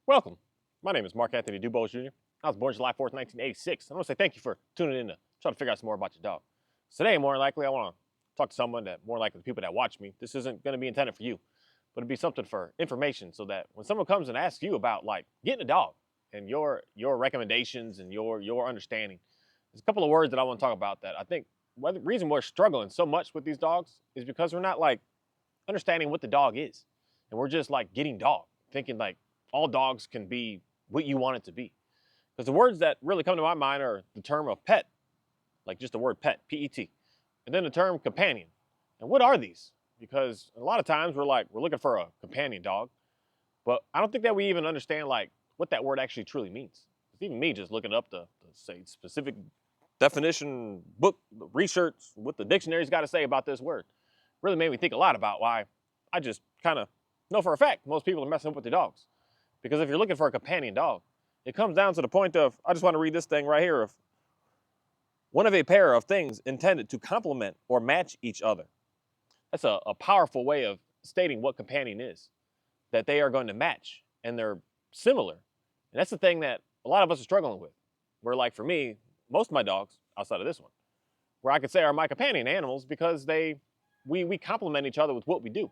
Welcome. My name is Mark Anthony Dubose Jr. I was born July 4th, 1986. I want to say thank you for tuning in to try to figure out some more about your dog. Today, more likely, I want to talk to someone that, more likely the people that watch me, this isn't going to be intended for you, but it'd be something for information so that when someone comes and asks you about like getting a dog and your recommendations and your understanding, there's a couple of words that I want to talk about that I think the reason we're struggling so much with these dogs is because we're not like understanding what the dog is. And we're just like getting dog, thinking like all dogs can be what you want it to be. Because the words that really come to my mind are the term of pet, like just the word pet, P-E-T, and then the term companion. And what are these? Because a lot of times we're looking for a companion dog, but I don't think that we even understand like what that word actually truly means. It's even me just looking up the say specific definition, book, research, what the dictionary's got to say about this word. Really made me think a lot about why I just kind of know for a fact most people are messing up with their dogs. Because if you're looking for a companion dog, it comes down to the point of, I just want to read this thing right here, of one of a pair of things intended to complement or match each other. That's a powerful way of stating what companion is, that they are going to match and they're similar. And that's the thing that a lot of us are struggling with. Where like for me, most of my dogs, outside of this one, where I could say are my companion animals because we complement each other with what we do.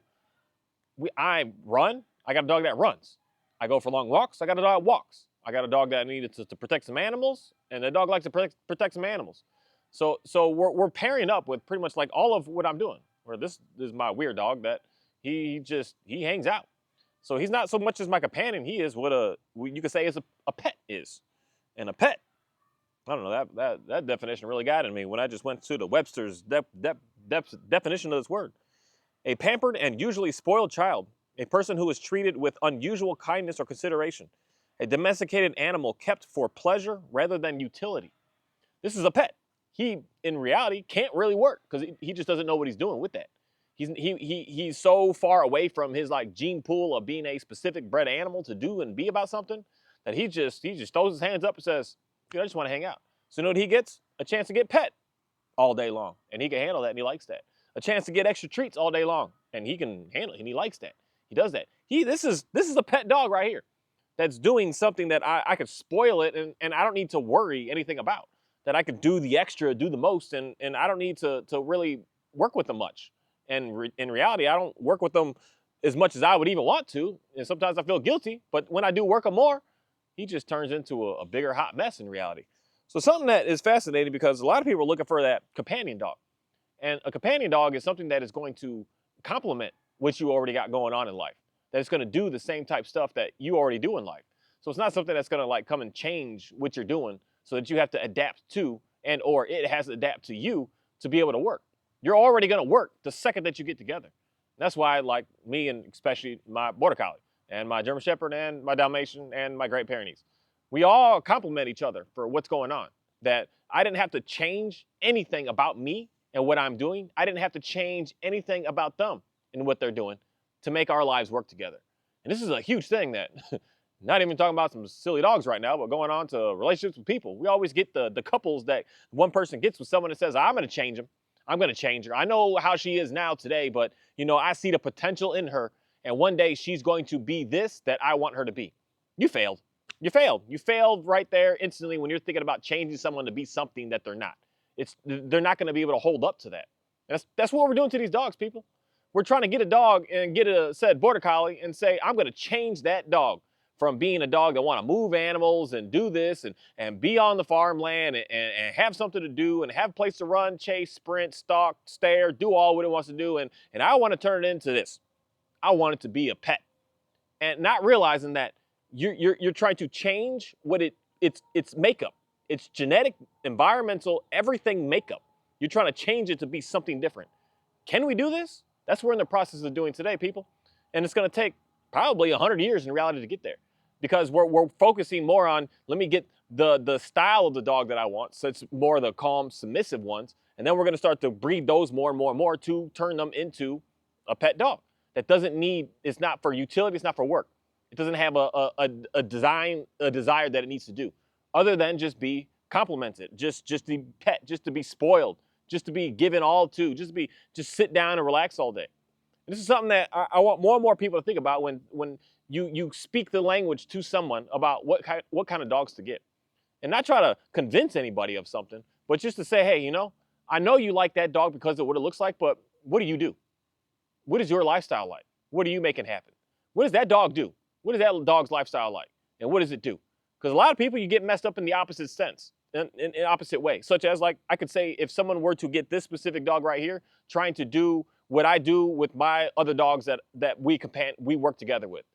I run, I got a dog that runs. I go for long walks, I got a dog that walks. I got a dog that needed to protect some animals, and the dog likes to protect some animals. So we're pairing up with pretty much like all of what I'm doing. Where this is my weird dog that he hangs out. So he's not so much as my companion, he is what you could say is a pet is. And a pet, I don't know, that definition really got in me when I just went to the Webster's definition of this word. A pampered and usually spoiled child, a person who is treated with unusual kindness or consideration, a domesticated animal kept for pleasure rather than utility. This is a pet. He, in reality, can't really work because he just doesn't know what he's doing with that. He's so far away from his like gene pool of being a specific bred animal to do and be about something that he just throws his hands up and says, "Dude, I just want to hang out." So you know what he gets? A chance to get pet all day long, and he can handle that, and he likes that. A chance to get extra treats all day long, and he can handle it, and he likes that. He does that. This is a pet dog right here that's doing something that I could spoil it and I don't need to worry anything about. That I could do the extra, do the most, and I don't need to really work with them much. And in reality, I don't work with them as much as I would even want to. And sometimes I feel guilty, but when I do work him more, he just turns into a bigger hot mess in reality. So something that is fascinating because a lot of people are looking for that companion dog. And a companion dog is something that is going to complement what you already got going on in life. That it's going to do the same type stuff that you already do in life. So it's not something that's going to like come and change what you're doing so that you have to adapt to and or it has to adapt to you to be able to work. You're already going to work the second that you get together. That's why like me and especially my Border Collie and my German Shepherd and my Dalmatian and my Great Pyrenees, we all complement each other for what's going on. That I didn't have to change anything about me and what I'm doing. I didn't have to change anything about them and what they're doing to make our lives work together. And this is a huge thing that, not even talking about some silly dogs right now, but going on to relationships with people. We always get the couples that one person gets with someone that says, I'm going to change him. I'm going to change her. I know how she is now today, but you know, I see the potential in her. And one day she's going to be this that I want her to be. You failed. You failed. You failed right there instantly when you're thinking about changing someone to be something that they're not. They're not going to be able to hold up to that. That's what we're doing to these dogs, people. We're trying to get a dog and get a said Border Collie and say, I'm going to change that dog from being a dog that want to move animals and do this and be on the farmland and have something to do and have a place to run, chase, sprint, stalk, stare, do all what it wants to do. And I want to turn it into this. I want it to be a pet. And not realizing that you're trying to change what its makeup. It's genetic, environmental, everything makeup. You're trying to change it to be something different. Can we do this? That's what we're in the process of doing today, people. And it's going to take probably 100 years in reality to get there. Because we're focusing more on, let me get the style of the dog that I want. So it's more the calm, submissive ones. And then we're going to start to breed those more and more and more to turn them into a pet dog. That doesn't need, it's not for utility, it's not for work. It doesn't have a desire that it needs to do. Other than just be complimented, just to be pet, just to be spoiled, just to be given all to, just sit down and relax all day. And this is something that I want more and more people to think about when you speak the language to someone about what kind of dogs to get, and not try to convince anybody of something, but just to say, hey, I know you like that dog because of what it looks like, but what do? What is your lifestyle like? What are you making happen? What does that dog do? What is that dog's lifestyle like? And what does it do? Because a lot of people, you get messed up in the opposite sense, in opposite way. Such as, like, I could say, if someone were to get this specific dog right here, trying to do what I do with my other dogs that we work together with.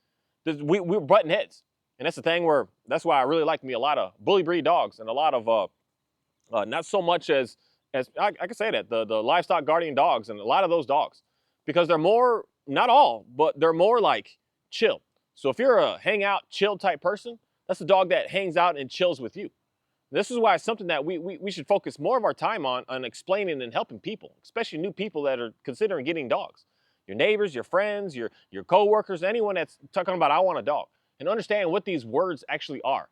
We're butting heads. And that's the thing that's why I really like me a lot of bully breed dogs, and a lot of, not so much as I can say that, the livestock guardian dogs, and a lot of those dogs, because they're more, not all, but they're more like chill. So if you're a hangout, chill type person, that's a dog that hangs out and chills with you. This is why it's something that we should focus more of our time on explaining and helping people, especially new people that are considering getting dogs. Your neighbors, your friends, your coworkers, anyone that's talking about, I want a dog, and understand what these words actually are.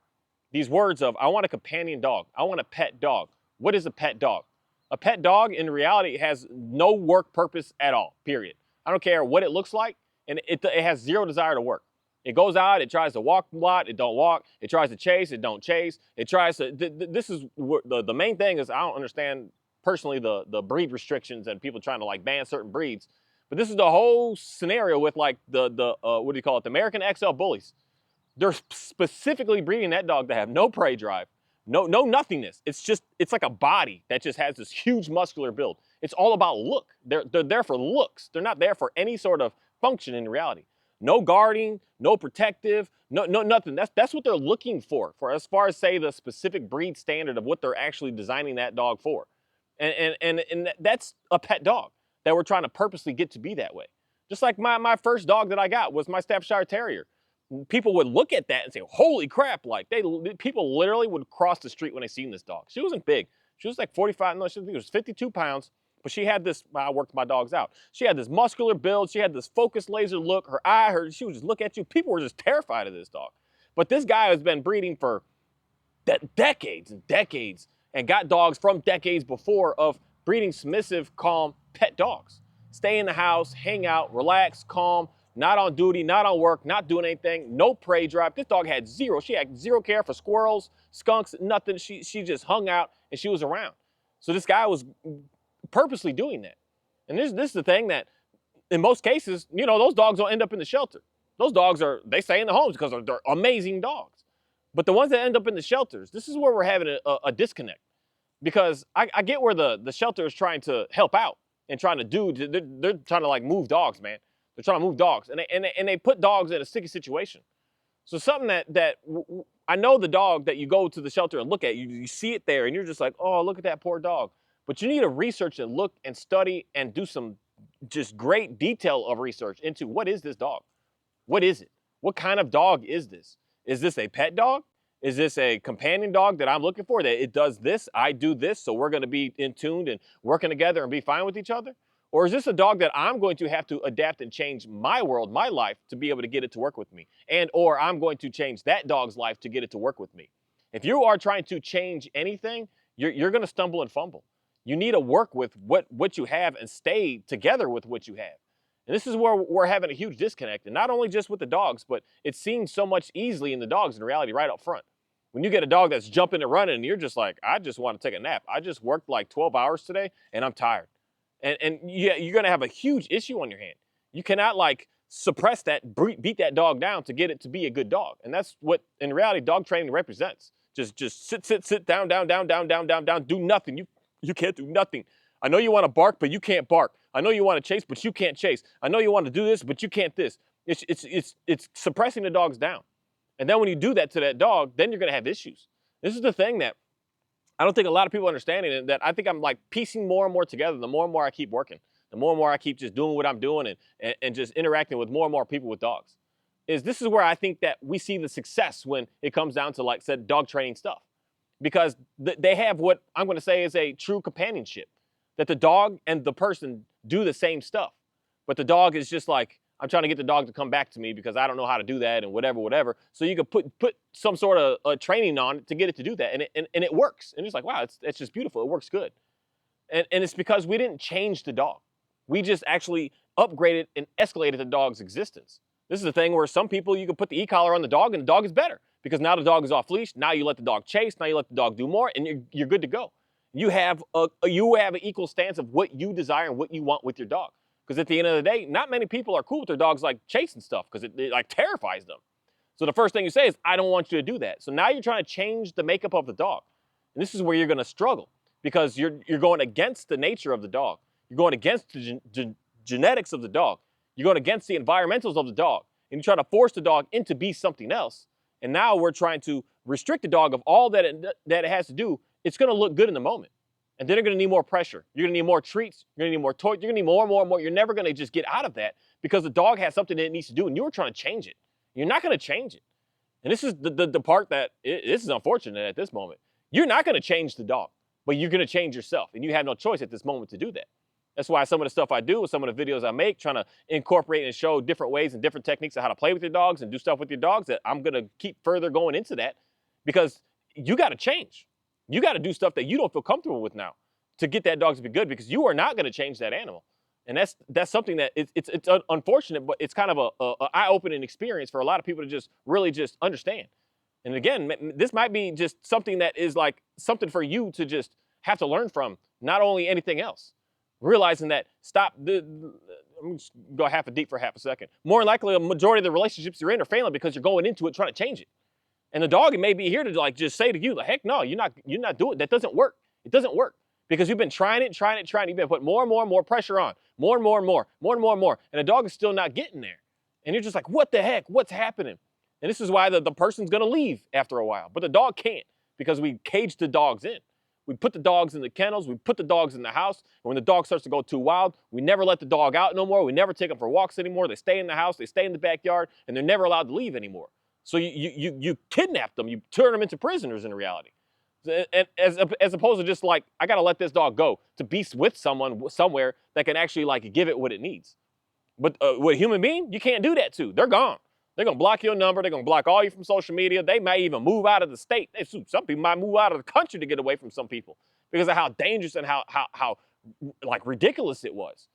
These words of, I want a companion dog, I want a pet dog. What is a pet dog? A pet dog, in reality, has no work purpose at all, period. I don't care what it looks like, and it has zero desire to work. It goes out, it tries to walk a lot, it don't walk. It tries to chase, it don't chase. It tries to, this is the main thing is, I don't understand personally the breed restrictions and people trying to like ban certain breeds. But this is the whole scenario with like the what do you call it, the American XL bullies. They're specifically breeding that dog to have no prey drive, no nothingness. It's like a body that just has this huge muscular build. It's all about look. They're there for looks. They're not there for any sort of function in reality. No guarding, no protective, no nothing. That's what they're looking for as far as, say, the specific breed standard of what they're actually designing that dog for. And that's a pet dog that we're trying to purposely get to be that way. Just like my first dog that I got was my Staffordshire Terrier. People would look at that and say, holy crap, like people literally would cross the street when they seen this dog. She wasn't big. She was like 45, no, she was 52 pounds, but she had this, I worked my dogs out. She had this muscular build. She had this focused laser look. Her eye, she would just look at you. People were just terrified of this dog. But this guy has been breeding for decades and decades, and got dogs from decades before of breeding submissive, calm pet dogs. Stay in the house, hang out, relax, calm, not on duty, not on work, not doing anything, no prey drive. This dog had zero. She had zero care for squirrels, skunks, nothing. She just hung out and she was around. So this guy was purposely doing that. And this is the thing that, in most cases, those dogs don't end up in the shelter. Those dogs they stay in the homes because they're amazing dogs. But the ones that end up in the shelters, this is where we're having a disconnect. Because I get where the shelter is trying to help out and trying to do, they're trying to like move dogs, man. They're trying to move dogs, and they put dogs in a sticky situation. So something that I know, the dog that you go to the shelter and look at, you see it there, and you're just like, oh, look at that poor dog. But you need to research and look and study and do some just great detail of research into, what is this dog? What is it? What kind of dog is this? Is this a pet dog? Is this a companion dog that I'm looking for, that it does this, I do this, so we're going to be in tune and working together and be fine with each other? Or is this a dog that I'm going to have to adapt and change my world, my life, to be able to get it to work with me? Or I'm going to change that dog's life to get it to work with me. If you are trying to change anything, you're going to stumble and fumble. You need to work with what you have and stay together with what you have. And this is where we're having a huge disconnect, and not only just with the dogs, but it's seen so much easily in the dogs in reality right up front. When you get a dog that's jumping and running, and you're just like, I just want to take a nap. I just worked like 12 hours today, and I'm tired. And yeah, you're going to have a huge issue on your hand. You cannot like suppress that, beat that dog down to get it to be a good dog. And that's what, in reality, dog training represents. Just sit, down, do nothing. You can't do nothing. I know you want to bark, but you can't bark. I know you want to chase, but you can't chase. I know you want to do this, but you can't this. It's suppressing the dogs down. And then when you do that to that dog, then you're going to have issues. This is the thing that I don't think a lot of people understand, and that I think I'm like piecing more and more together the more and more I keep working, the more and more I keep just doing what I'm doing and just interacting with more and more people with dogs. This is where I think that we see the success when it comes down to, like said, dog training stuff. Because they have what I'm going to say is a true companionship, that the dog and the person do the same stuff. But the dog is just like, I'm trying to get the dog to come back to me because I don't know how to do that and whatever. So you could put some sort of training on it to get it to do that. And it works. And it's like, wow, it's just beautiful. It works good. And it's because we didn't change the dog. We just actually upgraded and escalated the dog's existence. This is the thing where some people, you can put the e-collar on the dog and the dog is better because now the dog is off leash. Now you let the dog chase. Now you let the dog do more and you're good to go. You have an equal stance of what you desire and what you want with your dog. Because at the end of the day, not many people are cool with their dogs like chasing stuff because it like terrifies them. So the first thing you say is, I don't want you to do that. So now you're trying to change the makeup of the dog. And this is where you're going to struggle because you're going against the nature of the dog. You're going against the genetics of the dog. You're going against the environmentals of the dog. And you try to force the dog into be something else. And now we're trying to restrict the dog of all that it has to do. It's going to look good in the moment. And then you're going to need more pressure. You're going to need more treats. You're going to need more toys. You're going to need more and more and more. You're never going to just get out of that because the dog has something that it needs to do and you were trying to change it. You're not going to change it. And this is the part that, this is unfortunate at this moment. You're not going to change the dog, but you're going to change yourself. And you have no choice at this moment to do that. That's why some of the stuff I do, some of the videos I make, trying to incorporate and show different ways and different techniques of how to play with your dogs and do stuff with your dogs, that I'm going to keep further going into that because you got to change. You got to do stuff that you don't feel comfortable with now to get that dog to be good because you are not going to change that animal. And that's something that it's unfortunate, but it's kind of a eye-opening experience for a lot of people to just really just understand. And again, this might be just something that is like something for you to just have to learn from, not only anything else. Realizing that let me just go half a deep for half a second. More than likely, a majority of the relationships you're in are failing because you're going into it trying to change it. And the dog may be here to like just say to you, like, heck no, you're not doing it. That doesn't work. It doesn't work. Because you've been trying it. You've been putting more and more and more pressure on. More and more and more. And the dog is still not getting there. And you're just like, what the heck? What's happening? And this is why the person's going to leave after a while. But the dog can't because we caged the dogs in. We put the dogs in the kennels. We put the dogs in the house. And when the dog starts to go too wild, we never let the dog out no more. We never take them for walks anymore. They stay in the house. They stay in the backyard. And they're never allowed to leave anymore. So you kidnap them. You turn them into prisoners in reality. And as opposed to just like, I got to let this dog go to be with someone somewhere that can actually like give it what it needs. But with a human being, you can't do that too. They're gone. They're going to block your number. They're going to block all you from social media. They may even move out of the state. Some people might move out of the country to get away from some people because of how dangerous and how like ridiculous it was.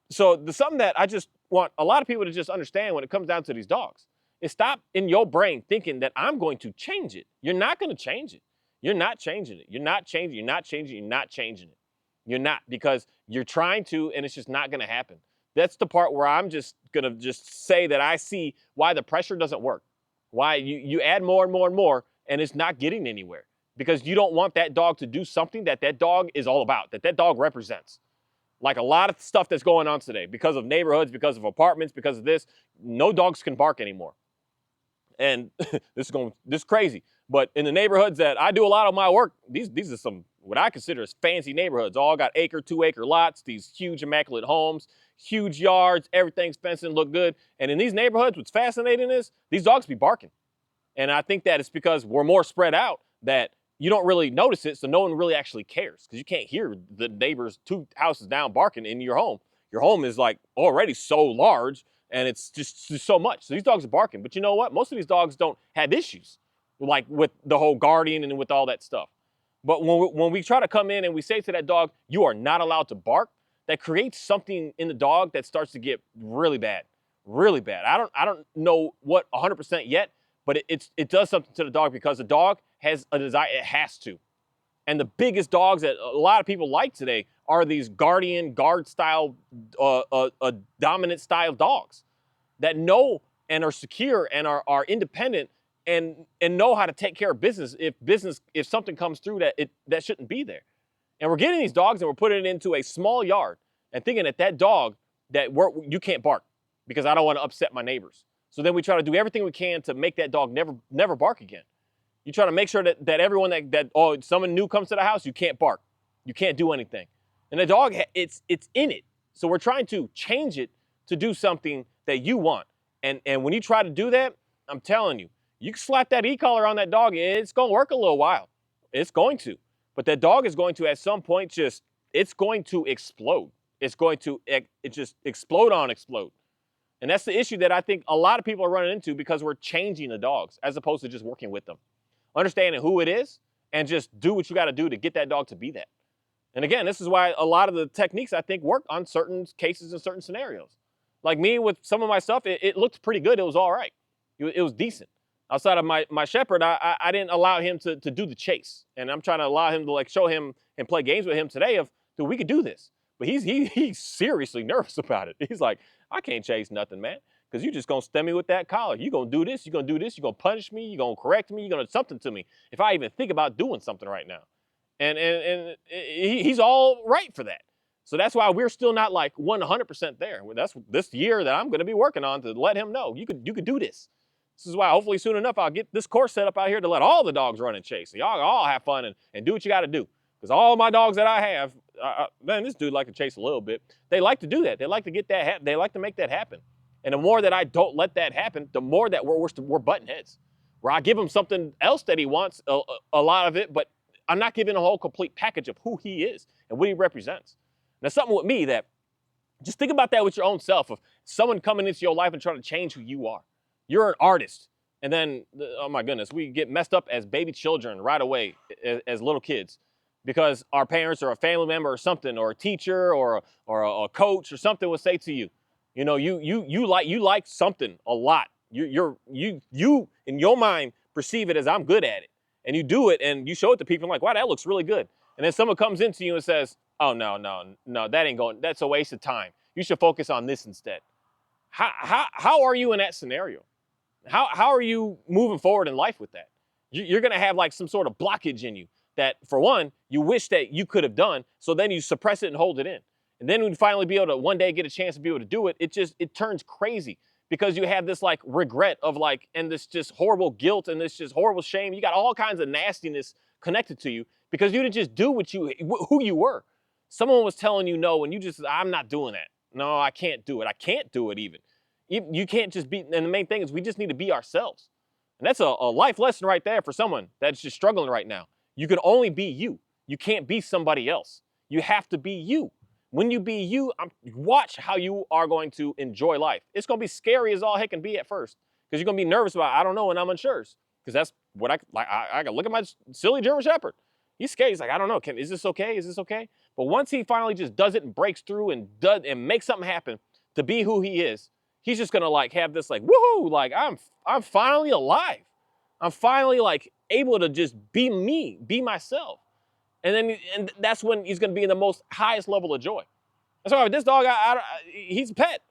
So something that I just want a lot of people to just understand when it comes down to these dogs is stop in your brain thinking that I'm going to change it. You're not going to change it. You're not changing it. You're not changing. You're not changing. You're not changing it. You're not, because you're trying to, and it's just not going to happen. That's the part where I'm just going to just say that I see why the pressure doesn't work. Why you add more and more and more, and it's not getting anywhere. Because you don't want that dog to do something that dog is all about, that dog represents. Like a lot of stuff that's going on today, because of neighborhoods, because of apartments, because of this, no dogs can bark anymore. And this is crazy. But in the neighborhoods that I do a lot of my work, these are some what I consider as fancy neighborhoods. All got 1-acre, 2-acre lots, these huge immaculate homes, huge yards, everything's fenced and look good. And in these neighborhoods, what's fascinating is these dogs be barking. And I think that it's because we're more spread out that you don't really notice it, so no one really actually cares because you can't hear the neighbors 2 houses down barking in your home. Your home is like already so large and it's just so much. So these dogs are barking. But you know what? Most of these dogs don't have issues like with the whole guardian and with all that stuff. But when we try to come in and we say to that dog, you are not allowed to bark, that creates something in the dog that starts to get really bad, really bad. I don't know what 100% yet, but it does something to the dog because the dog has a desire, it has to. And the biggest dogs that a lot of people like today are these guard style, dominant style dogs that know and are secure and are independent and know how to take care of business if something comes through that shouldn't be there. And we're getting these dogs and we're putting it into a small yard and thinking that dog you can't bark because I don't want to upset my neighbors. So then we try to do everything we can to make that dog never bark again. You try to make sure that everyone someone new comes to the house, you can't bark. You can't do anything. And the dog, it's in it. So we're trying to change it to do something that you want. And when you try to do that, I'm telling you, you can slap that e-collar on that dog, it's going to work a little while. It's going to. But that dog is going to, at some point, it's going to explode. It's going to just explode. And that's the issue that I think a lot of people are running into because we're changing the dogs as opposed to just working with them. Understanding who it is and just do what you got to do to get that dog to be that. And again, this is why a lot of the techniques I think work on certain cases and certain scenarios. Like me with some of my stuff, it looked pretty good. It was all right. It was decent. Outside of my shepherd, I didn't allow him to do the chase. And I'm trying to allow him to like show him and play games with him today of, dude, we could do this. But he's seriously nervous about it. He's like, I can't chase nothing, man. Because you're just going to stem me with that collar. You're going to do this, you're going to do this, you're going to punish me, you're going to correct me, you're going to do something to me if I even think about doing something right now. And he's all right for that. So that's why we're still not like 100% there. That's this year that I'm going to be working on to let him know you could do this. This is why hopefully soon enough I'll get this course set up out here to let all the dogs run and chase. So y'all all have fun and do what you got to do. Because all my dogs that I have, man, this dude like to chase a little bit. They like to do that. They like to get that. They like to make that happen. And the more that I don't let that happen, the more that we're butting heads. Where I give him something else that he wants, a lot of it, but I'm not giving a whole complete package of who he is and what he represents. And that's something with me that, just think about that with your own self, of someone coming into your life and trying to change who you are. You're an artist. And then, oh my goodness, we get messed up as baby children right away as little kids because our parents or a family member or something, or a teacher or a coach or something will say to you, you know, you like something a lot. You in your mind perceive it as I'm good at it. And you do it and you show it to people like, wow, that looks really good. And then someone comes into you and says, oh, no, that ain't going, that's a waste of time. You should focus on this instead. How are you in that scenario? How are you moving forward in life with that? You're going to have like some sort of blockage in you that, for one, you wish that you could have done. So then you suppress it and hold it in. And then when you finally be able to one day get a chance to be able to do it, it turns crazy because you have this like regret of like, and this just horrible guilt and this just horrible shame. You got all kinds of nastiness connected to you because you didn't just do who you were. Someone was telling you no, and you just, I'm not doing that. No, I can't do it. I can't do it even. You can't just be, and the main thing is we just need to be ourselves. And that's a life lesson right there for someone that's just struggling right now. You can only be you. You can't be somebody else. You have to be you. When you be you, watch how you are going to enjoy life. It's going to be scary as all heck can be at first because you're going to be nervous about, I don't know, and I'm unsure. Because that's what I look at my silly German Shepherd. He's scared. He's like, I don't know. Is this okay? Is this okay? But once he finally just does it and breaks through and makes something happen to be who he is, he's just gonna like have this like, woohoo, like I'm finally alive. I'm finally like able to just be me, be myself. And that's when he's gonna be in the most highest level of joy. That's why with this dog, he's a pet.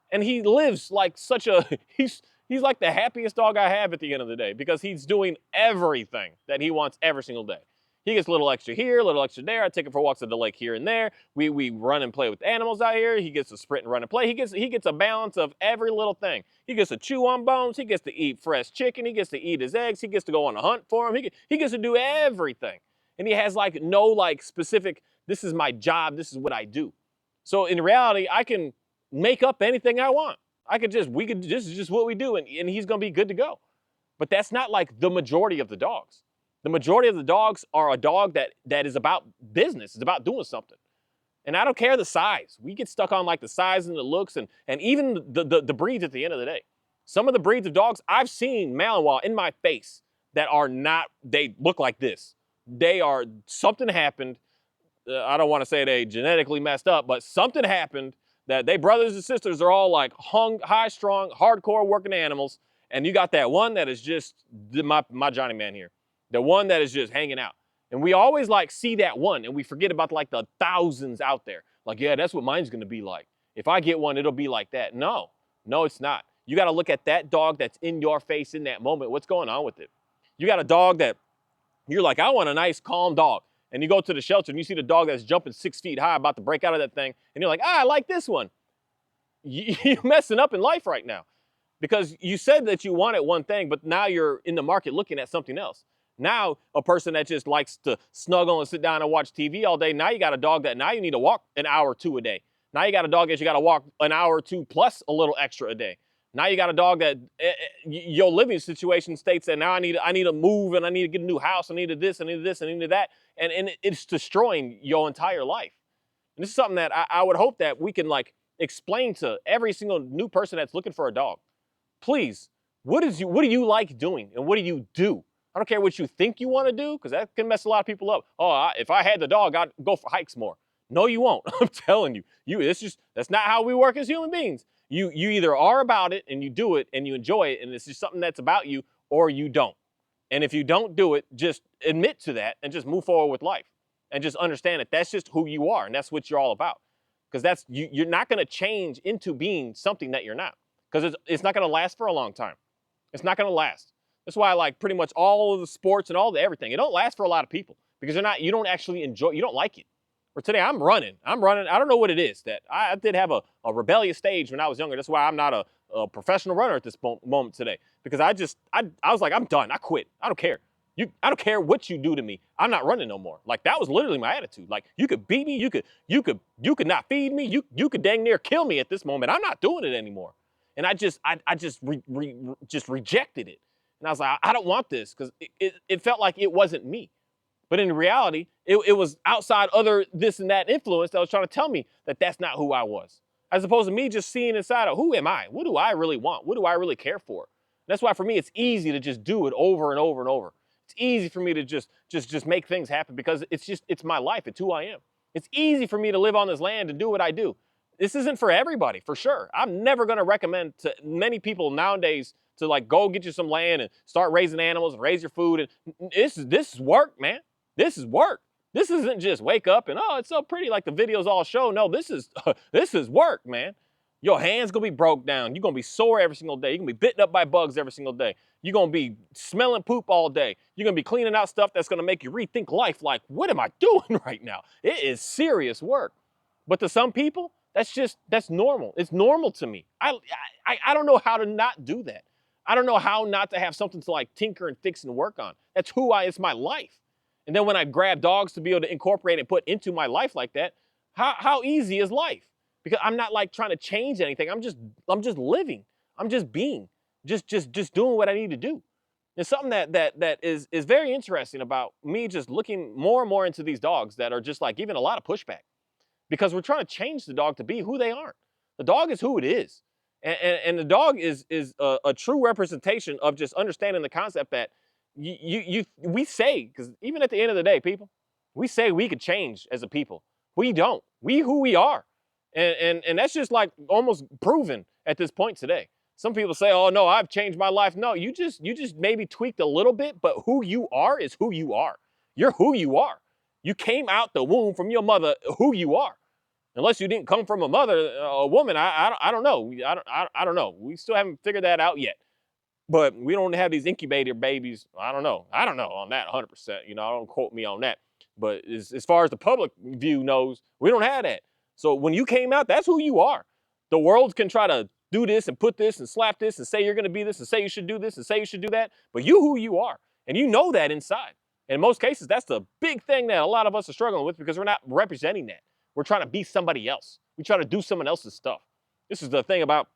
And he lives like such a, he's like the happiest dog I have at the end of the day because he's doing everything that he wants every single day. He gets a little extra here, a little extra there. I take him for walks at the lake here and there. We run and play with animals out here. He gets to sprint and run and play. He gets a balance of every little thing. He gets to chew on bones. He gets to eat fresh chicken. He gets to eat his eggs. He gets to go on a hunt for him. He gets to do everything. And he has like no like specific, this is my job, this is what I do. So in reality, I can make up anything I want. This is just what we do, and he's gonna be good to go. But that's not like the majority of the dogs. The majority of the dogs are a dog that is about business. It's about doing something. And I don't care the size. We get stuck on like the size and the looks and even the breeds at the end of the day. Some of the breeds of dogs, I've seen Malinois in my face that are not, they look like this. Something happened. I don't want to say they genetically messed up, but something happened that they brothers and sisters are all like high strung, hardcore working animals. And you got that one that is just my Johnny man here. The one that is just hanging out. And we always like see that one and we forget about like the thousands out there. Like, yeah, that's what mine's gonna be like. If I get one, it'll be like that. No, it's not. You gotta look at that dog that's in your face in that moment. What's going on with it? You got a dog that you're like, I want a nice, calm dog. And you go to the shelter and you see the dog that's jumping 6 feet high about to break out of that thing. And you're like, I like this one. You're messing up in life right now. Because you said that you wanted one thing, but now you're in the market looking at something else. Now, a person that just likes to snuggle and sit down and watch TV all day, now you got a dog that now you need to walk an hour or two a day. Now you got a dog that you got to walk an hour or two plus a little extra a day. Now you got a dog that your living situation states that now I need to move and I need to get a new house. I need this, I need this, I need that. And it's destroying your entire life. And this is something that I would hope that we can like explain to every single new person that's looking for a dog. Please, what do you like doing and what do you do? I don't care what you think you want to do, because that can mess a lot of people up. Oh, if I had the dog, I'd go for hikes more. No, you won't. I'm telling you. That's not how we work as human beings. You either are about it and you do it and you enjoy it and it's just something that's about you, or you don't. And if you don't do it, just admit to that and just move forward with life and just understand that that's just who you are and that's what you're all about. Because that's you're not going to change into being something that you're not, because it's not going to last for a long time. It's not going to last. That's why I like pretty much all of the sports and all the everything. It don't last for a lot of people because you don't actually enjoy, you don't like it. For today, I'm running. I don't know what it is that I did have a rebellious stage when I was younger. That's why I'm not a professional runner at this moment today, because I was like, I'm done. I quit. I don't care. I don't care what you do to me. I'm not running no more. Like, that was literally my attitude. Like, you could beat me. You could not feed me. You could dang near kill me at this moment. I'm not doing it anymore. And I just rejected it. And I was like, I don't want this, because it felt like it wasn't me. But in reality, it was outside other this and that influence that was trying to tell me that that's not who I was. As opposed to me just seeing inside of, who am I? What do I really want? What do I really care for? That's why for me, it's easy to just do it over and over and over. It's easy for me to just make things happen, because it's my life. It's who I am. It's easy for me to live on this land and do what I do. This isn't for everybody, for sure. I'm never going to recommend to many people nowadays to like go get you some land and start raising animals and raise your food. And this is work, man. This is work. This isn't just wake up and, oh, it's so pretty like the videos all show. No, this is work, man. Your hands gonna be broke down. You're gonna be sore every single day. You're gonna be bitten up by bugs every single day. You're gonna be smelling poop all day. You're gonna be cleaning out stuff that's gonna make you rethink life. Like, what am I doing right now? It is serious work. But to some people, that's normal. It's normal to me. I don't know how to not do that. I don't know how not to have something to like tinker and fix and work on. That's it's my life. And then when I grab dogs to be able to incorporate and put into my life like that, how easy is life? Because I'm not like trying to change anything. I'm just living. I'm just being, just doing what I need to do. It's something that is very interesting about me just looking more and more into these dogs that are just like giving a lot of pushback, because we're trying to change the dog to be who they aren't. The dog is who it is. And the dog is a true representation of just understanding the concept that we say, because even at the end of the day, people, we say we could change as a people. We don't. We who we are. And that's just like almost proven at this point today. Some people say, oh no, I've changed my life. No, you just maybe tweaked a little bit, but who you are is who you are. You're who you are. You came out the womb from your mother who you are. Unless you didn't come from a mother, a woman, I don't know. I don't know. We still haven't figured that out yet. But we don't have these incubator babies. I don't know on that 100%. You know, I don't quote me on that. But as far as the public view knows, we don't have that. So when you came out, that's who you are. The world can try to do this and put this and slap this and say you're going to be this and say you should do this and say you should do that. But you who you are. And you know that inside. And in most cases, that's the big thing that a lot of us are struggling with, because we're not representing that. We're trying to be somebody else. We try to do someone else's stuff. This is the thing about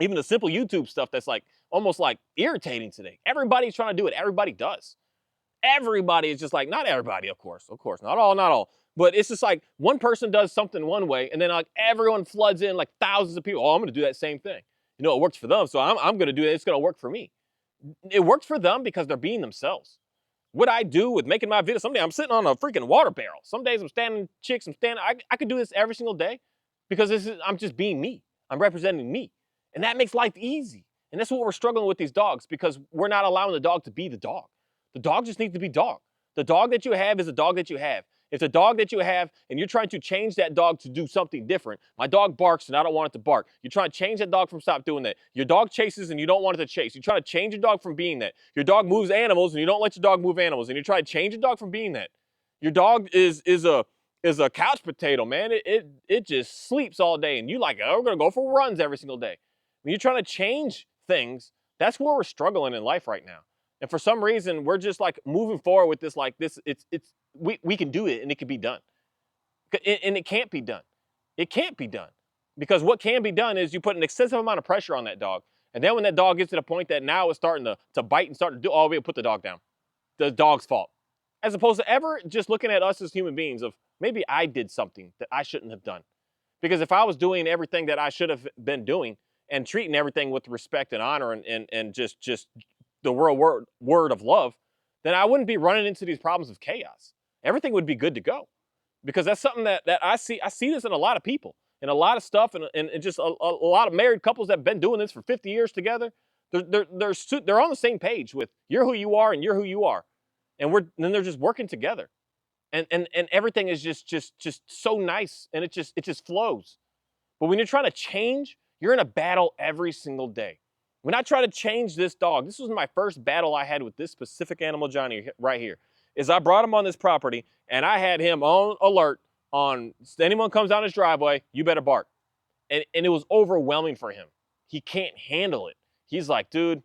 even the simple YouTube stuff that's like almost like irritating today. Everybody's trying to do it. Everybody does. Everybody is just like, not everybody, of course, not all. But it's just like one person does something one way, and then like everyone floods in, like thousands of people. Oh, I'm going to do that same thing. You know, it works for them, so I'm going to do it. It's going to work for me. It works for them because they're being themselves. What I do with making my videos, someday I'm sitting on a freaking water barrel. Some days I'm standing chicks, I could do this every single day, because I'm just being me. I'm representing me. And that makes life easy. And that's what we're struggling with these dogs, because we're not allowing the dog to be the dog. The dog just needs to be dog. The dog that you have is the dog that you have. If the dog that you have and you're trying to change that dog to do something different, my dog barks and I don't want it to bark. You're trying to change that dog from stop doing that. Your dog chases and you don't want it to chase. You're trying to change your dog from being that. Your dog moves animals and you don't let your dog move animals, and you're trying to change your dog from being that. Your dog is a couch potato, man. It just sleeps all day, and you like, oh, we're gonna go for runs every single day. When you're trying to change things, that's where we're struggling in life right now. And for some reason, we're just like moving forward with this, like this, we can do it and it can be done. And it can't be done. It can't be done. Because what can be done is you put an excessive amount of pressure on that dog. And then when that dog gets to the point that now it's starting to bite and start to do, oh, we'll put the dog down. The dog's fault. As opposed to ever just looking at us as human beings of, maybe I did something that I shouldn't have done. Because if I was doing everything that I should have been doing and treating everything with respect and honor and just the word of love, then I wouldn't be running into these problems of chaos. Everything would be good to go. Because that's something that I see. I see this in a lot of people. and a lot of stuff, and just a lot of married couples that have been doing this for 50 years together. They're on the same page with you're who you are and you're who you are, and then they're just working together, and everything is just so nice, and it just flows. But when you're trying to change, you're in a battle every single day. When I try to change this dog, this was my first battle I had with this specific animal, Johnny, right here, is I brought him on this property, and I had him on alert on anyone comes down his driveway, you better bark. And it was overwhelming for him. He can't handle it. He's like, dude,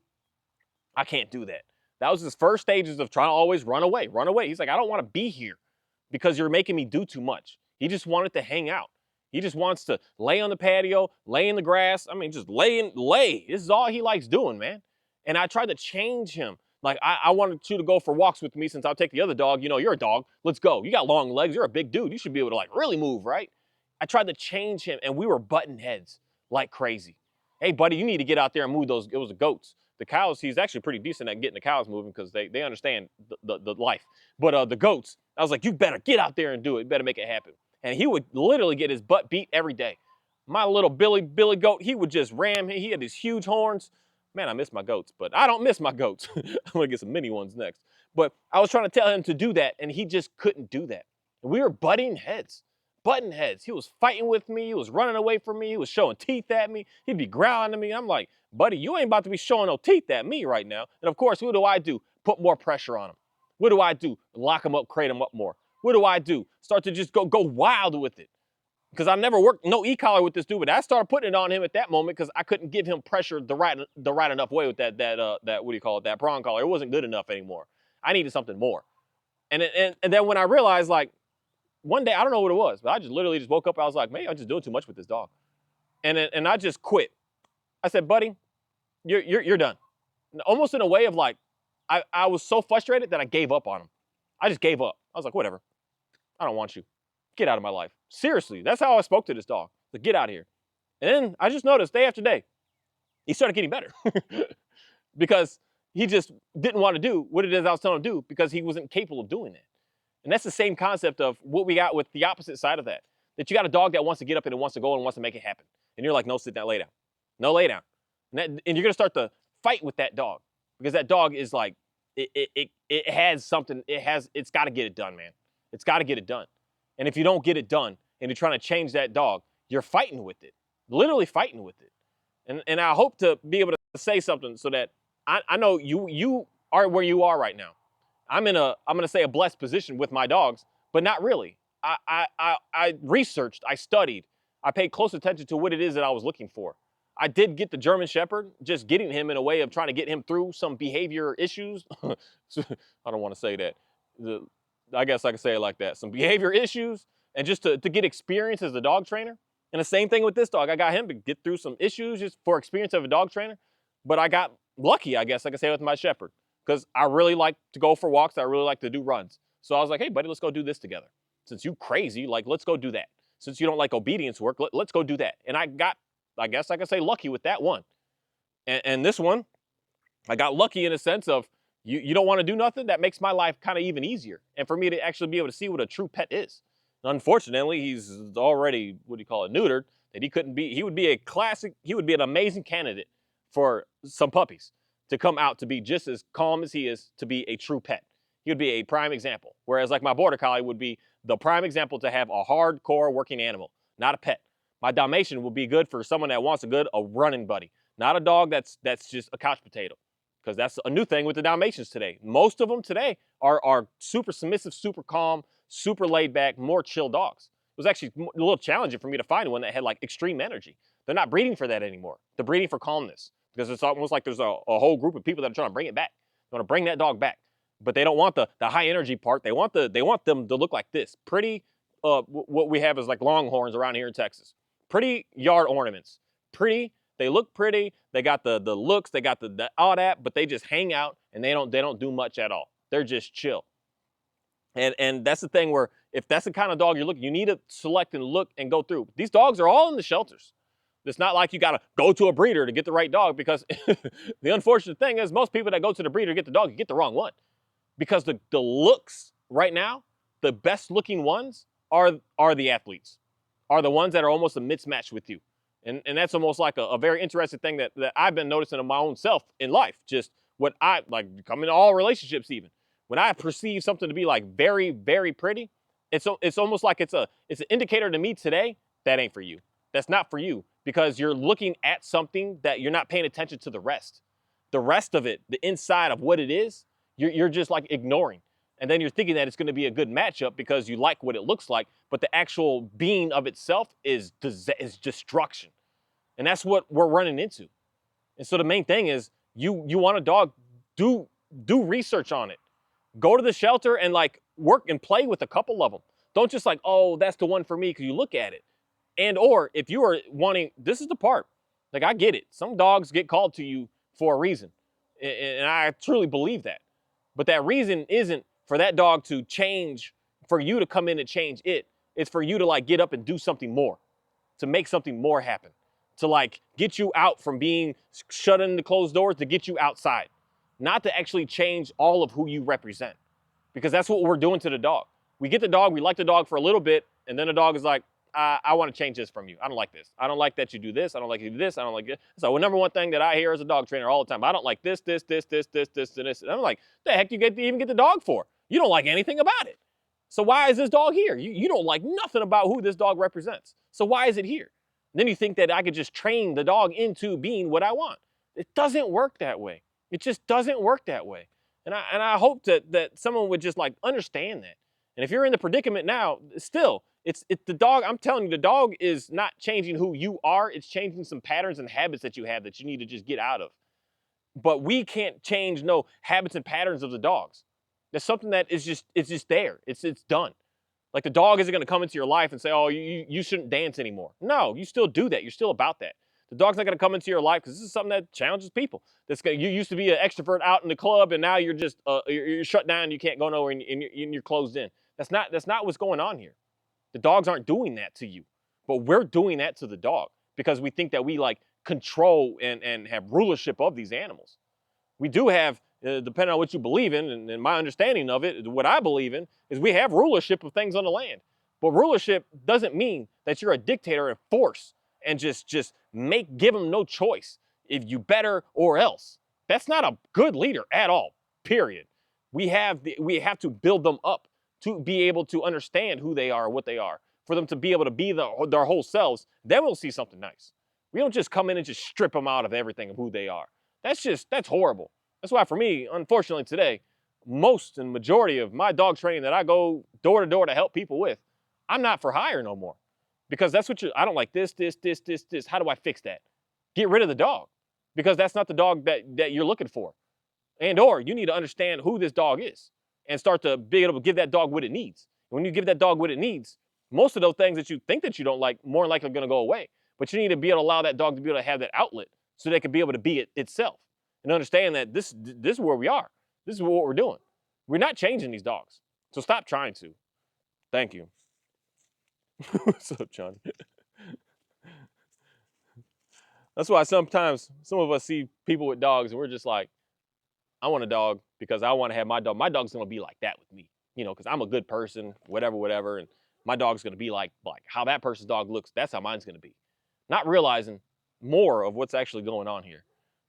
I can't do that. That was his first stages of trying to always run away, run away. He's like, I don't want to be here because you're making me do too much. He just wanted to hang out. He just wants to lay on the patio, lay in the grass. I mean, just lay. This is all he likes doing, man. And I tried to change him. Like, I wanted you to go for walks with me since I'll take the other dog. You know, you're a dog. Let's go. You got long legs. You're a big dude. You should be able to, like, really move, right? I tried to change him, and we were butting heads like crazy. Hey, buddy, you need to get out there and move those. It was the goats. The cows, he's actually pretty decent at getting the cows moving because they understand the life. But the goats, I was like, you better get out there and do it. You better make it happen. And he would literally get his butt beat every day. My little Billy goat, he would just ram. He had these huge horns. Man, I miss my goats, but I don't miss my goats. I'm going to get some mini ones next. But I was trying to tell him to do that, and he just couldn't do that. And we were butting heads. He was fighting with me. He was running away from me. He was showing teeth at me. He'd be growling at me. I'm like, buddy, you ain't about to be showing no teeth at me right now. And of course, what do? Put more pressure on him. What do? Lock him up, crate him up more. What do? Start to just go wild with it. Because I never worked no e-collar with this dude, but I started putting it on him at that moment because I couldn't give him pressure the right enough way with that that prong collar. It wasn't good enough anymore. I needed something more. And then when I realized, like, one day, I don't know what it was, but I just literally just woke up. I was like, maybe I'm just doing too much with this dog. And I just quit. I said, buddy, you're done. Almost in a way of like, I was so frustrated that I gave up on him. I just gave up. I was like, whatever. I don't want you. Get out of my life. Seriously, that's how I spoke to this dog. Like, get out of here. And then I just noticed day after day, he started getting better because he just didn't want to do what it is I was telling him to do because he wasn't capable of doing it. And that's the same concept of what we got with the opposite side of that. That you got a dog that wants to get up and it wants to go and wants to make it happen. And you're like, no, sit down, lay down. No, lay down. And you're going to start to fight with that dog because that dog is like, it has something, it's got to get it done, man. It's got to get it done. And if you don't get it done and you're trying to change that dog, you're fighting with it, literally fighting with it. And I hope to be able to say something so that I know you are where you are right now. I'm going to say a blessed position with my dogs, but not really. I researched, I studied, I paid close attention to what it is that I was looking for. I did get the German Shepherd, just getting him in a way of trying to get him through some behavior issues. I don't want to say that. I guess I could say it like that. Some behavior issues, and just to get experience as a dog trainer. And the same thing with this dog. I got him to get through some issues just for experience of a dog trainer. But I got lucky, I guess I could say, with my Shepherd. Because I really like to go for walks. I really like to do runs. So I was like, hey, buddy, let's go do this together. Since you crazy, like, let's go do that. Since you don't like obedience work, let's go do that. And I got, I guess I could say, lucky with that one. And this one, I got lucky in a sense of, you don't want to do nothing? That makes my life kind of even easier. And for me to actually be able to see what a true pet is. And unfortunately, he's already, neutered, that he would be an amazing candidate for some puppies to come out to be just as calm as he is to be a true pet. He would be a prime example. Whereas like my Border Collie would be the prime example to have a hardcore working animal, not a pet. My Dalmatian would be good for someone that wants a running buddy, not a dog that's just a couch potato. Because that's a new thing with the Dalmatians today. Most of them today are super submissive, super calm, super laid back, more chill dogs. It was actually a little challenging for me to find one that had like extreme energy. They're not breeding for that anymore. They're breeding for calmness. Because it's almost like there's a whole group of people that are trying to bring it back. They want to bring that dog back. But they don't want the high energy part. They want them to look like this. Pretty, what we have is like longhorns around here in Texas. Pretty yard ornaments. Pretty, they look pretty. They got the looks, they got the all that, but they just hang out and they don't do much at all. They're just chill. And that's the thing where if that's the kind of dog you're looking, you need to select and look and go through. These dogs are all in the shelters. It's not like you got to go to a breeder to get the right dog because the unfortunate thing is most people that go to the breeder to get the dog, you get the wrong one. Because the looks right now, the best looking ones are the athletes. are the ones that are almost a mismatch with you. And that's almost like a very interesting thing that I've been noticing in my own self in life. Just what I like coming to all relationships even. When I perceive something to be like very, very pretty, it's almost like it's an indicator to me today that ain't for you. That's not for you because you're looking at something that you're not paying attention to the rest. The rest of it, the inside of what it is, you're just like ignoring. And then you're thinking that it's going to be a good matchup because you like what it looks like, but the actual being of itself is destruction. And that's what we're running into. And so the main thing is you want a dog, do research on it. Go to the shelter and like work and play with a couple of them. Don't just like, oh, that's the one for me because you look at it. And or if you are wanting, this is the part, like I get it. Some dogs get called to you for a reason. And I truly believe that. But that reason isn't for that dog to change, for you to come in and change it. It's for you to like get up and do something more, to make something more happen, to like get you out from being shut in the closed doors, to get you outside, not to actually change all of who you represent. Because that's what we're doing to the dog. We get the dog, we like the dog for a little bit, and then the dog is like, I want to change this from you. I don't like this. I don't like that you do this. I don't like you do this. I don't like this. So the number one thing that I hear as a dog trainer all the time, I don't like this, this, this, this, this, this, and this. And I'm like, the heck you even get the dog for? You don't like anything about it. So why is this dog here? You don't like nothing about who this dog represents. So why is it here? And then you think that I could just train the dog into being what I want. It doesn't work that way. It just doesn't work that way. And I hope that someone would just like understand that. And if you're in the predicament now, still, it's the dog. I'm telling you, the dog is not changing who you are. It's changing some patterns and habits that you have that you need to just get out of. But we can't change no habits and patterns of the dogs. There's something that is just, it's just there. It's done. Like the dog isn't going to come into your life and say, oh, you shouldn't dance anymore. No, you still do that. You're still about that. The dog's not going to come into your life because this is something that challenges people. You used to be an extrovert out in the club, and now you're just you're shut down. You can't go nowhere, and you're closed in. That's not what's going on here. The dogs aren't doing that to you, but we're doing that to the dog because we think that we like control and have rulership of these animals. We do have, depending on what you believe in, and my understanding of it, what I believe in, is we have rulership of things on the land. But rulership doesn't mean that you're a dictator and force and just give them no choice if you better or else. That's not a good leader at all, period. We have to build them up to be able to understand who they are, what they are, for them to be able to be their whole selves. Then we'll see something nice. We don't just come in and just strip them out of everything of who they are. That's horrible. That's why for me, unfortunately today, most and majority of my dog training that I go door to door to help people with, I'm not for hire no more. Because that's what I don't like this. How do I fix that? Get rid of the dog. Because that's not the dog that you're looking for. And or you need to understand who this dog is and start to be able to give that dog what it needs. When you give that dog what it needs, most of those things that you think that you don't like, more likely are going to go away. But you need to be able to allow that dog to be able to have that outlet so they can be able to be itself and understand that this is where we are. This is what we're doing. We're not changing these dogs. So stop trying to. Thank you. What's up, John? That's why sometimes some of us see people with dogs and we're just like, I want a dog because I want to have my dog. My dog's going to be like that with me, because I'm a good person, whatever. And my dog's going to be like how that person's dog looks. That's how mine's going to be. Not realizing more of what's actually going on here.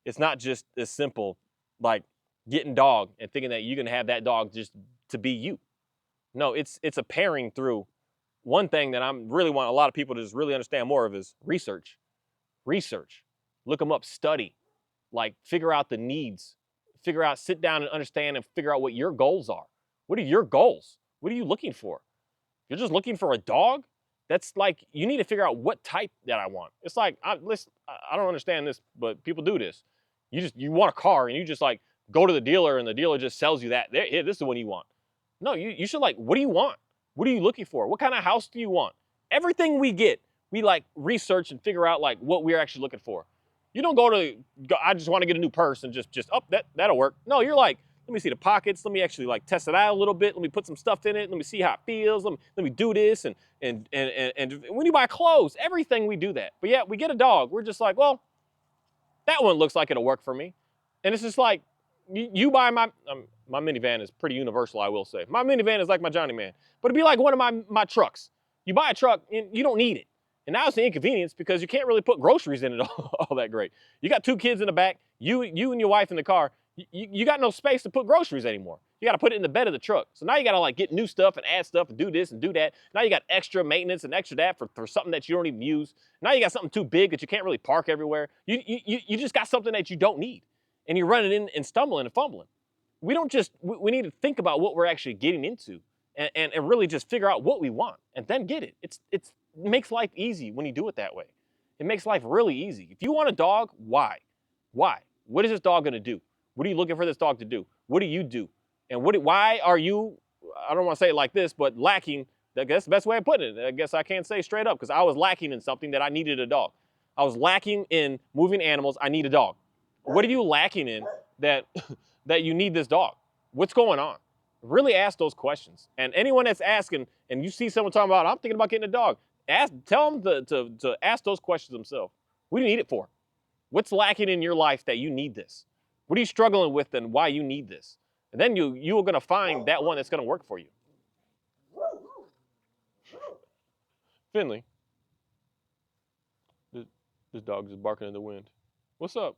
It's not just as simple like getting dog and thinking that you're going to have that dog just to be you. No, it's a pairing through. One thing that I really want a lot of people to just really understand more of is research. Research. Look them up, study. Like figure out the needs. Sit down and understand and figure out what your goals are. What are your goals? What are you looking for? You're just looking for a dog? That's like, you need to figure out what type that I want. It's like, I don't understand this, but people do this. You want a car and you just like go to the dealer and the dealer just sells you that. Here, this is the one you want. No, you should like, what do you want? What are you looking for? What kind of house do you want? Everything we get, we like research and figure out like what we're actually looking for. You don't I just want to get a new purse and just that'll work. No, you're like, let me see the pockets. Let me actually like test it out a little bit. Let me put some stuff in it. Let me see how it feels. Let me do this. And when you buy clothes, everything we do that. But yeah, we get a dog. We're just like, well, that one looks like it'll work for me. And it's just like, you buy my minivan is pretty universal, I will say. My minivan is like my Johnny Man. But it'd be like one of my trucks. You buy a truck and you don't need it. And now it's an inconvenience because you can't really put groceries in it all that great. You got 2 kids in the back, you and your wife in the car. You got no space to put groceries anymore. You got to put it in the bed of the truck. So now you got to like get new stuff and add stuff and do this and do that. Now you got extra maintenance and extra that for something that you don't even use. Now you got something too big that you can't really park everywhere. You just got something that you don't need. And you're running in and stumbling and fumbling. We need to think about what we're actually getting into and really just figure out what we want and then get it. It makes life easy when you do it that way. It makes life really easy. If you want a dog, why? Why? What is this dog going to do? What are you looking for this dog to do? What do you do? And why are you, I don't want to say it like this, but lacking, that's the best way of putting it. I guess I can't say straight up because I was lacking in something that I needed a dog. I was lacking in moving animals. I need a dog. What are you lacking in that you need this dog? What's going on? Really ask those questions. And anyone that's asking, and you see someone talking about, I'm thinking about getting a dog, tell them to ask those questions themselves. What do you need it for? What's lacking in your life that you need this? What are you struggling with and why you need this? And then you are going to find that one that's going to work for you. Finley, this dog is barking in the wind. What's up?